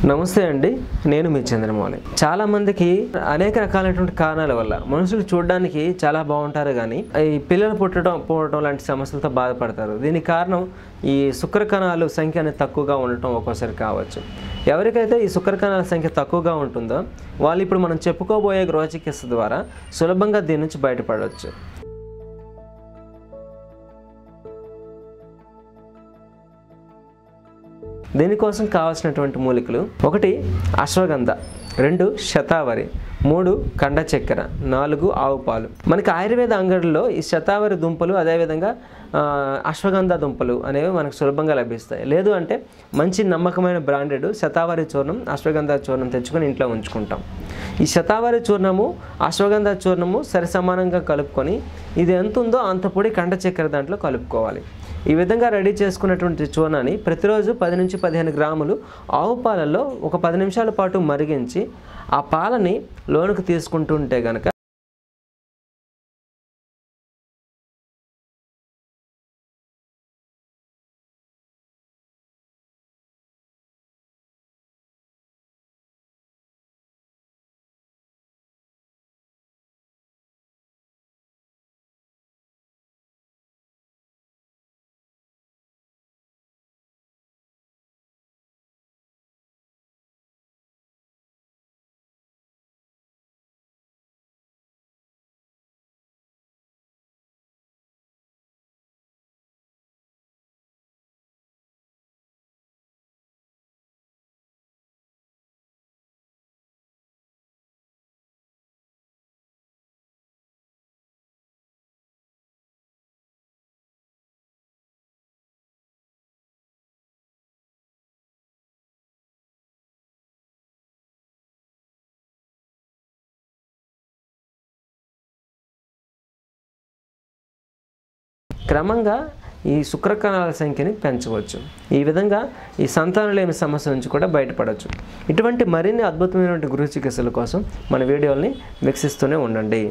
నమస్తే అండి, నేను మీ చంద్రమౌళి. చాలా మందికి అనేక రకాలైనటువంటి కారణాల వల్ల మనుషులు చూడడానికి చాలా బాగుంటారు, కానీ ఈ పిల్లలు పోవడం లాంటి సమస్యలతో బాధపడతారు. దీనికి కారణం ఈ శుక్ర కణాలు సంఖ్య అనేది తక్కువగా ఉండటం ఒక్కోసారి కావచ్చు. ఎవరికైతే ఈ శుక్ర కణాల సంఖ్య తక్కువగా ఉంటుందో వాళ్ళు ఇప్పుడు మనం చెప్పుకోబోయే గృహ చికిత్స ద్వారా సులభంగా దీని నుంచి బయటపడవచ్చు. దీనికోసం కావాల్సినటువంటి మూలికలు: 1 అశ్వగంధ, 2 శతావరి, 3 కండ చక్కెర, 4 ఆవు పాలు. మనకి ఆయుర్వేద అంగడిలో ఈ శతావరి దుంపలు అదేవిధంగా అశ్వగంధ దుంపలు అనేవి మనకు సులభంగా లభిస్తాయి. లేదు అంటే మంచి నమ్మకమైన బ్రాండెడ్ శతావరి చూర్ణం, అశ్వగంధ చూర్ణం తెచ్చుకొని ఇంట్లో ఉంచుకుంటాం. ఈ శతావరి చూర్ణము, అశ్వగంధ చూర్ణము సరి సమానంగా కలుపుకొని ఇది ఎంత ఉందో అంత పొడి కండ చక్కెర దాంట్లో కలుపుకోవాలి. ఈ విధంగా రెడీ చేసుకున్నటువంటి చూర్ణాన్ని ప్రతిరోజు 10 నుంచి 15 గ్రాములు ఆవు పాలల్లో ఒక 10 నిమిషాల పాటు మరిగించి ఆ పాలని లోనికి తీసుకుంటూ ఉంటే గనక క్రమంగా ఈ శుక్ర కణాల సంఖ్యని పెంచవచ్చు. ఈ విధంగా ఈ సంతానలేమి సమస్య నుంచి కూడా బయటపడవచ్చు. ఇటువంటి మరిన్ని అద్భుతమైనటువంటి గృహ చికిత్సల కోసం మన వీడియోల్ని వీక్షిస్తూనే ఉండండి.